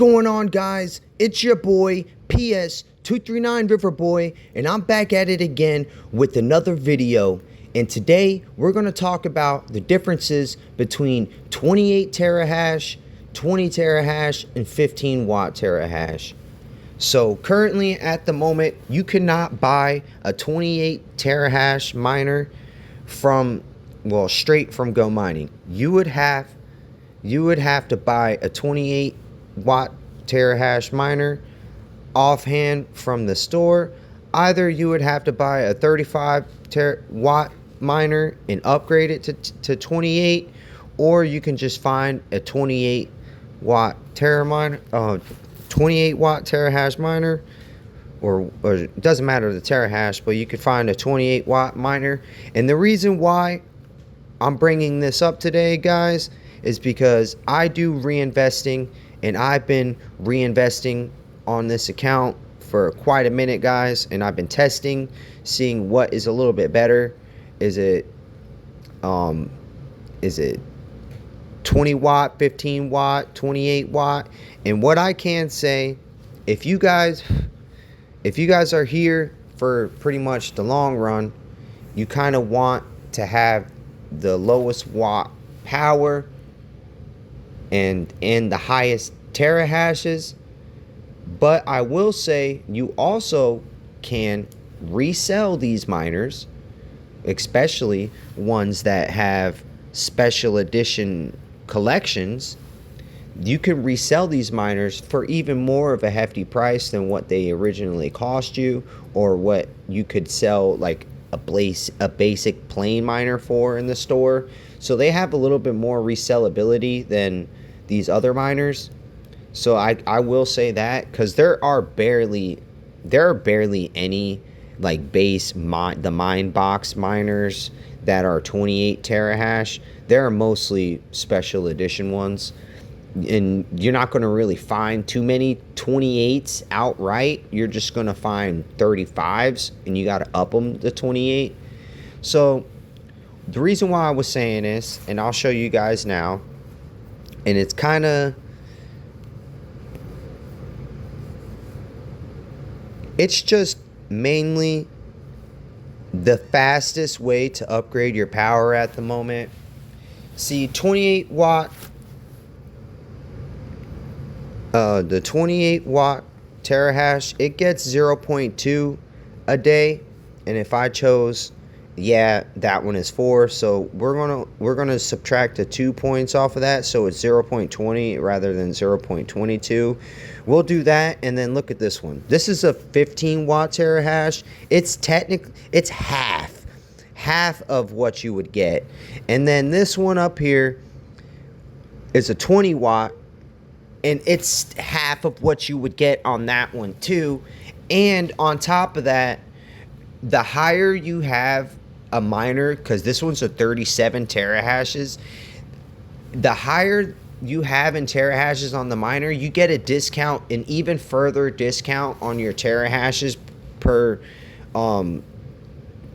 going on, guys? It's your boy PS239 Riverboy, and I'm back at it again with another video. And today we're going to talk about the differences between 28 terahash, 20 terahash, and 15 watt terahash. So currently at the moment, you cannot buy a 28 terahash miner straight from Go Mining. You would have to buy a 28 watt terahash miner offhand from the store. Either you would have to buy a 35 watt miner and upgrade it to 28, or you can just find a 28 watt terahash miner, or it doesn't matter the terahash, but you could find a 28 watt miner. And the reason why I'm bringing this up today, guys, is because I do reinvesting, and I've been reinvesting on this account for quite a minute, guys, and I've been testing, seeing what is a little bit better. Is it 20 watt, 15 watt, 28 watt? And what I can say, if you guys are here for pretty much the long run, you kind of want to have the lowest watt power and the highest terahashes. But I will say you also can resell these miners, especially ones that have special edition collections. You can resell these miners for even more of a hefty price than what they originally cost you, or what you could sell like a basic plain miner for in the store. So they have a little bit more resellability than these other miners. So I will say that, because there are barely any like the mine box miners that are 28 terahash. There are mostly special edition ones, and you're not going to really find too many 28s outright. You're just going to find 35s, and you got to up them to 28. So the reason why I was saying this, and I'll show you guys now, and it's kind of, it's just mainly the fastest way to upgrade your power at the moment. See, 28 watt, the 28 watt terahash, it gets 0.2 a day, and if I chose, yeah, that one is 4, so we're gonna subtract the 2 points off of that, so it's 0.20 rather than 0.22. We'll do that. And then look at this one. This is a 15 watt terahash. It's half of what you would get. And then this one up here is a 20 watt, and it's half of what you would get on that one too. And on top of that, the higher you have a miner, because this one's a 37 terahashes, the higher you have in terahashes on the miner, you get a discount, an even further discount on your terahashes per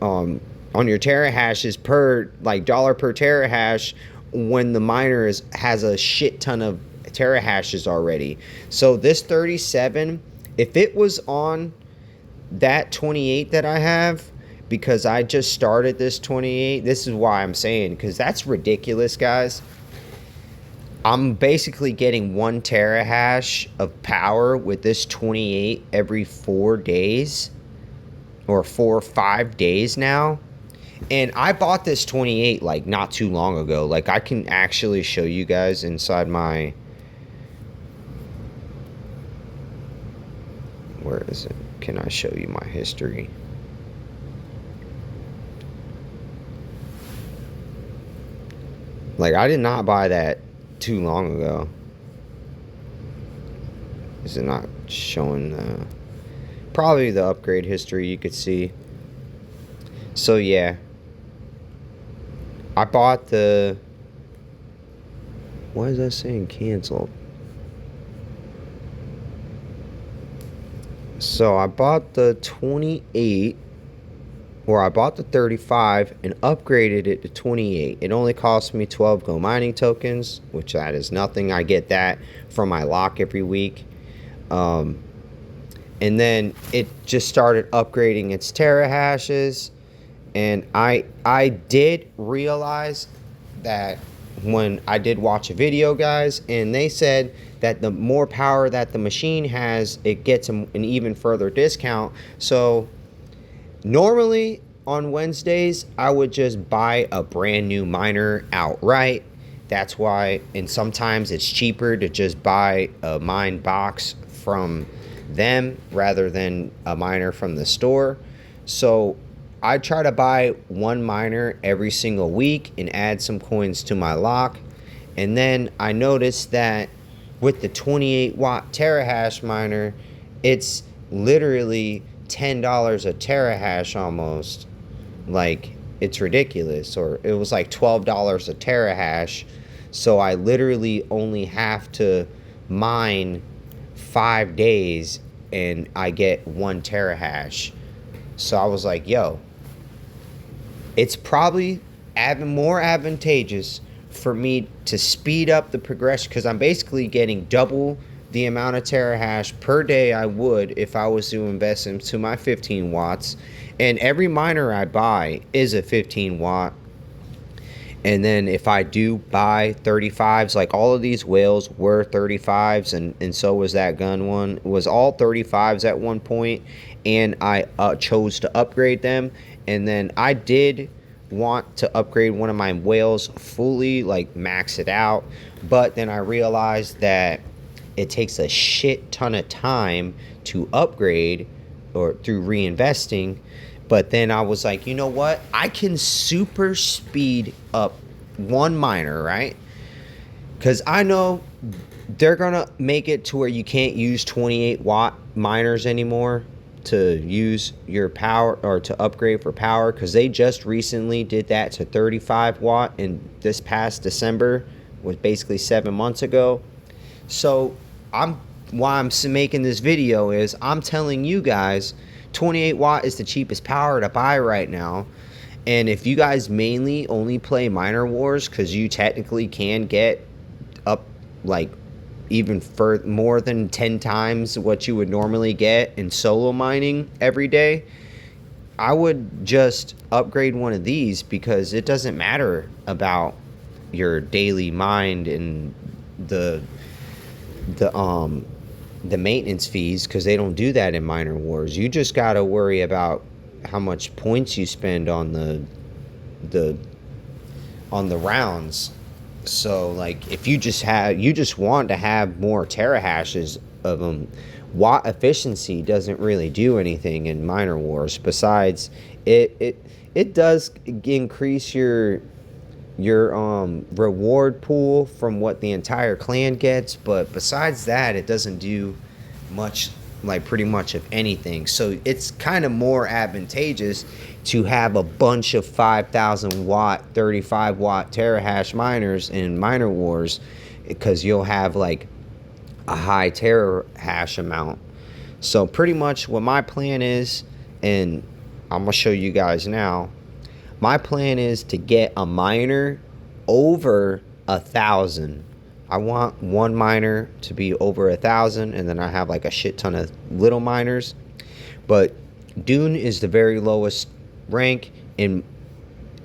on your terahashes per like dollar per terahash, when the miner has a shit ton of terahashes already. So this 37, if it was on that 28 that I have, because I just started this 28, this is why I'm saying, because that's ridiculous, guys. I'm basically getting 1 terahash of power with this 28 every 4 days, or 4 or 5 days now. And I bought this 28 like not too long ago. Like, I can actually show you guys inside my, where is it? Can I show you my history? Like, I did not buy that too long ago. Is it not showing probably the upgrade history you could see? So yeah, I bought the, why is that saying canceled? So I bought the 28 or I bought the 35 and upgraded it to 28. It only cost me 12 Go mining tokens, which that is nothing. I get that from my lock every week. And then it just started upgrading its terahashes, and I did realize that when I did watch a video, guys, and they said that the more power that the machine has, it gets an even further discount. So normally on Wednesdays, I would just buy a brand new miner outright. That's why, and sometimes it's cheaper to just buy a mine box from them rather than a miner from the store. So I try to buy one miner every single week and add some coins to my lock. And then I noticed that with the 28 watt terahash miner, it's literally $10 a terahash almost. Like, it's ridiculous. Or it was like $12 a terahash. So I literally only have to mine 5 days and I get 1 terahash. So I was like, yo, it's probably more advantageous for me to speed up the progression, because I'm basically getting double the amount of terahash per day I would if I was to invest into my 15 watts. And every miner I buy is a 15 watt. And then if I do buy 35s, like all of these whales were 35s, and so was that gun one. It was all 35s at one point, and I chose to upgrade them. And then I did want to upgrade one of my whales fully, like max it out. But then I realized that it takes a shit ton of time to upgrade or through reinvesting. But then I was like, you know what? I can super speed up one miner, right? Because I know they're going to make it to where you can't use 28 watt miners anymore to use your power or to upgrade for power. Because they just recently did that to 35 watt in this past December, was basically 7 months ago. So why I'm making this video is I'm telling you guys 28 watt is the cheapest power to buy right now. And if you guys mainly only play miner wars, because you technically can get up like even for more than 10 times what you would normally get in solo mining every day, I would just upgrade one of these, because it doesn't matter about your daily mine and the maintenance fees, because they don't do that in miner wars. You just got to worry about how much points you spend on the rounds. So like if you just want to have more terahashes of them, watt efficiency doesn't really do anything in miner wars. Besides, it does increase your reward pool from what the entire clan gets, but besides that, it doesn't do much, like pretty much of anything. So it's kind of more advantageous to have a bunch of 5,000 watt 35 watt terahash miners in miner wars, because you'll have like a high terahash amount. So pretty much what my plan is, and I'm gonna show you guys now, my plan is to get a miner over 1,000. I want one miner to be over 1,000, and then I have like a shit ton of little miners. But Dune is the very lowest rank, and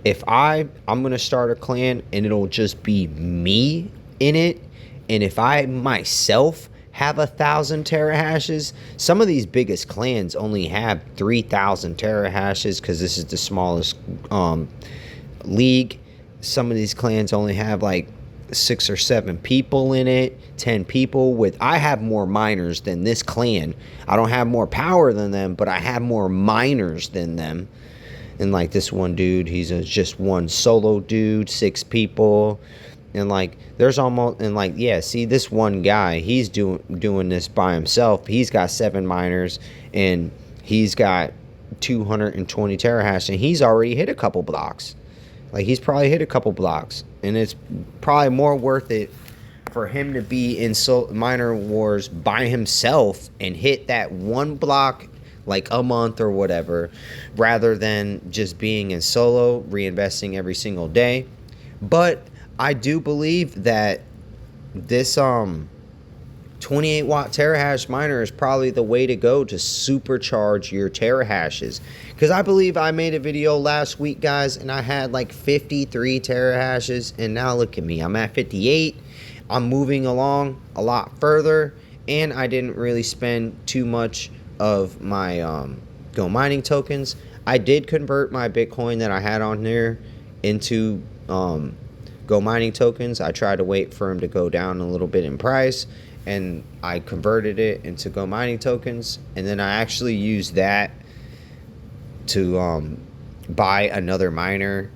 if I'm gonna start a clan and it'll just be me in it, and if I myself have 1,000 terahashes, some of these biggest clans only have 3,000 terahashes, because this is the smallest league. Some of these clans only have like 6 or 7 people in it, 10 people. I have more miners than this clan. I don't have more power than them, but I have more miners than them. And like this one dude, he's just one solo dude, 6 people. And like there's almost, and like, yeah, see this one guy, he's doing this by himself. He's got 7 miners and he's got 220 terahash, and he's already hit a couple blocks. Like he's probably hit a couple blocks, and it's probably more worth it for him to be in miner wars by himself and hit that one block like a month or whatever, rather than just being in solo, reinvesting every single day. But I do believe that this 28 watt terahash miner is probably the way to go to supercharge your terahashes, because I believe I made a video last week, guys, and I had like 53 terahashes, and now look at me, I'm at 58. I'm moving along a lot further, and I didn't really spend too much of my Go mining tokens. I did convert my Bitcoin that I had on there into Go mining tokens. I tried to wait for them to go down a little bit in price, and I converted it into Go mining tokens, and then I actually used that to buy another miner.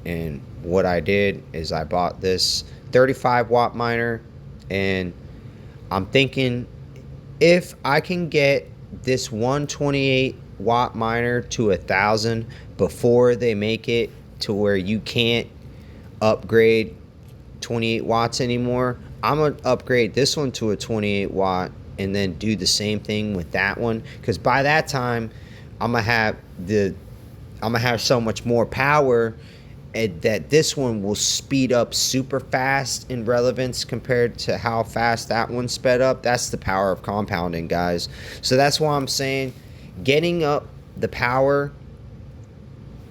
And what I did is I bought this 35 watt miner, and I'm thinking if I can get this 128 watt miner to 1,000 before they make it to where you can't upgrade 28 watts anymore, I'm gonna upgrade this one to a 28 watt and then do the same thing with that one, because by that time I'm gonna have so much more power, and that this one will speed up super fast in relevance compared to how fast that one sped up. That's the power of compounding, guys. So that's why I'm saying getting up the power,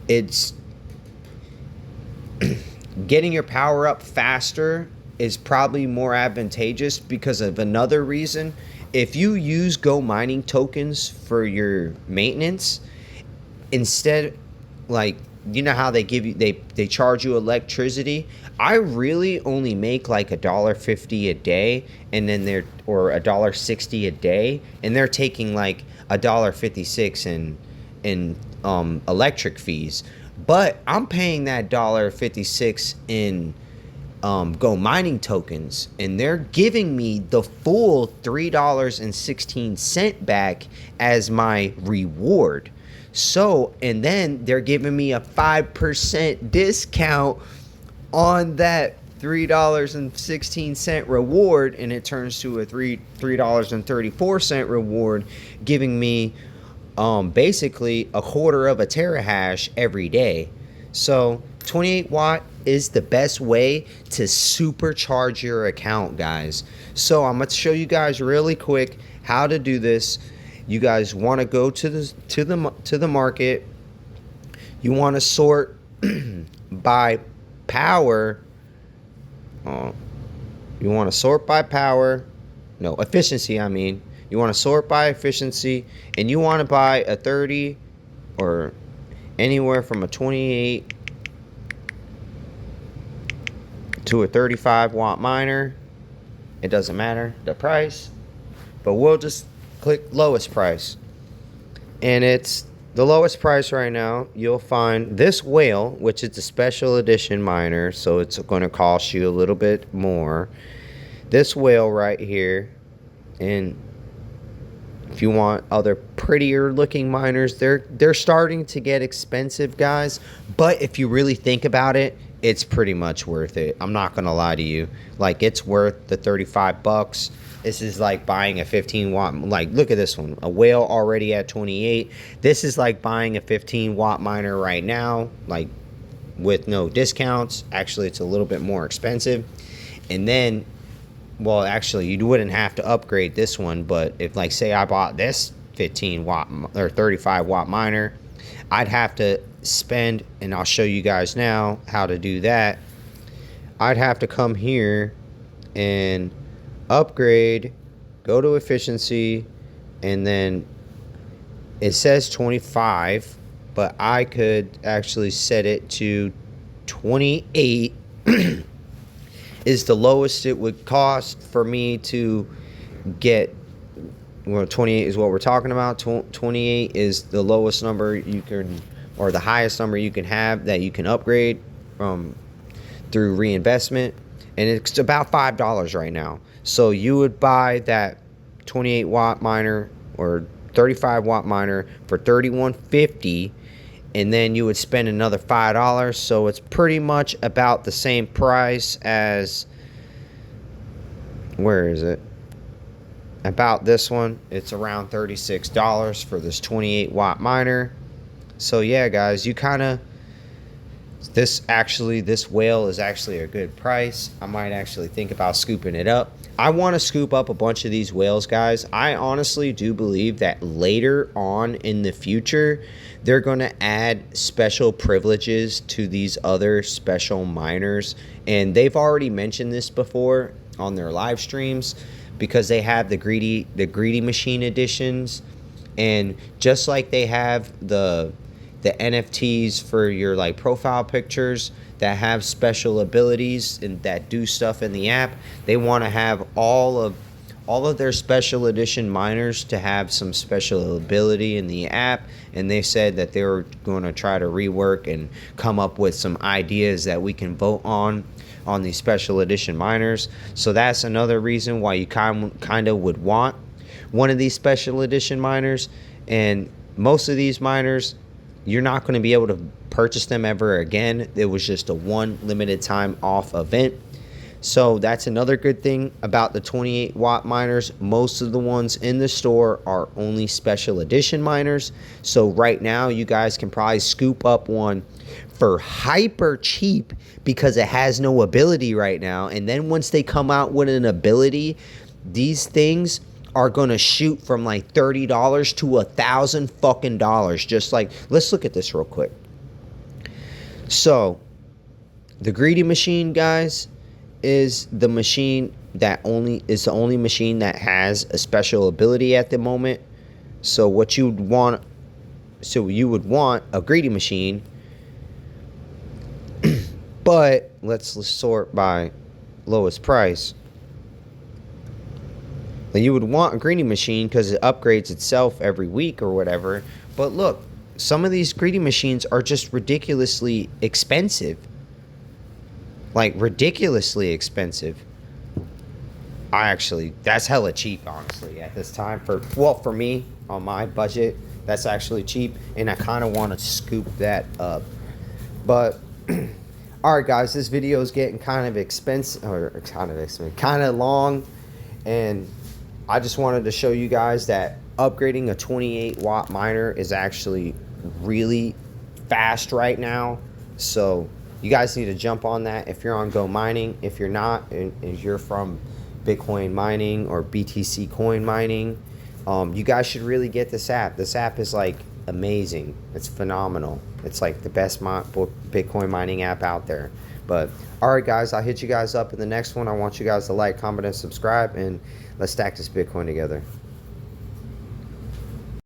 it's getting your power up faster is probably more advantageous because of another reason. If you use Go mining tokens for your maintenance, instead, like, you know how they give you, they charge you electricity. I really only make like $1.50 a day, and then they're, or $1.60 a day, and they're taking like $1.56 in electric fees. But I'm paying that $1.56 in Go mining tokens, and they're giving me the full $3.16 back as my reward. So, and then they're giving me a 5% discount on that $3.16 reward, and it turns to a $3.34 reward, giving me basically a quarter of a terahash every day. So 28 watt is the best way to supercharge your account, guys. So I'm going to show you guys really quick how to do this. You guys want to go to the market. You want to sort by power. You want to sort by power. No, efficiency, I mean. You want to sort by efficiency, and you want to buy a 30 or anywhere from a 28 to a 35 watt miner. It doesn't matter the price, but we'll just click lowest price, and it's the lowest price right now. You'll find this whale, which is a special edition miner, so it's going to cost you a little bit more. This whale right here, and if you want other prettier looking miners, they're starting to get expensive, guys. But if you really think about it, it's pretty much worth it. I'm not gonna lie to you. Like, it's worth the 35 bucks. This is like buying a 15 watt. Like, look at this one, a whale already at 28. This is like buying a 15 watt miner right now, like with no discounts. Actually, it's a little bit more expensive. And then, well, actually, you wouldn't have to upgrade this one, but if, like, say I bought this 15 watt or 35 watt miner, I'd have to spend, and I'll show you guys now how to do that. I'd have to come here and upgrade, go to efficiency, and then it says 25, but I could actually set it to 28 is the lowest it would cost for me to get. Well, 28 is what we're talking about. 28 is the lowest number you can, or the highest number you can have that you can upgrade from through reinvestment, and it's about $5 right now. So you would buy that 28 watt miner or 35 watt miner for $31.50, and then you would spend another $5. So it's pretty much about the same price as, where is it? about this one, it's around $36 for this 28 watt miner. So yeah, guys, you kind of, this whale is actually a good price. I might actually think about scooping it up. I want to scoop up a bunch of these whales, guys. I honestly do believe that later on in the future, they're going to add special privileges to these other special miners. And they've already mentioned this before on their live streams, because they have the greedy machine editions. And just like they have the NFTs for your like profile pictures that have special abilities and that do stuff in the app, they want to have all of their special edition miners to have some special ability in the app. And they said that they were going to try to rework and come up with some ideas that we can vote on these special edition miners. So that's another reason why you kind of would want one of these special edition miners. And most of these miners, you're not going to be able to purchase them ever again. It was just a one limited time off event. So that's another good thing about the 28 watt miners. Most of the ones in the store are only special edition miners. So right now you guys can probably scoop up one for hyper cheap because it has no ability right now. And then once they come out with an ability, these things are gonna shoot from like $30 to $1,000 fucking dollars. Just like, let's look at this real quick. So the greedy machine, guys, is the machine that is the only machine that has a special ability at the moment. So what you would want, you would want a greedy machine, but let's sort by lowest price. You would want a greedy machine because it upgrades itself every week or whatever. But look, some of these greedy machines are just ridiculously expensive. Like ridiculously expensive. That's hella cheap, honestly, at this time. For me, on my budget, that's actually cheap. And I kind of want to scoop that up. But alright, guys, this video is getting kind of expensive, kind of long. And I just wanted to show you guys that upgrading a 28 watt miner is actually really fast right now. So you guys need to jump on that if you're on Go Mining. If you're not, and you're from Bitcoin mining or BTC coin mining, you guys should really get this app. This app is like amazing. It's phenomenal. It's like the best Bitcoin mining app out there. But alright, guys, I'll hit you guys up in the next one. I want you guys to like, comment, and subscribe, and let's stack this Bitcoin together.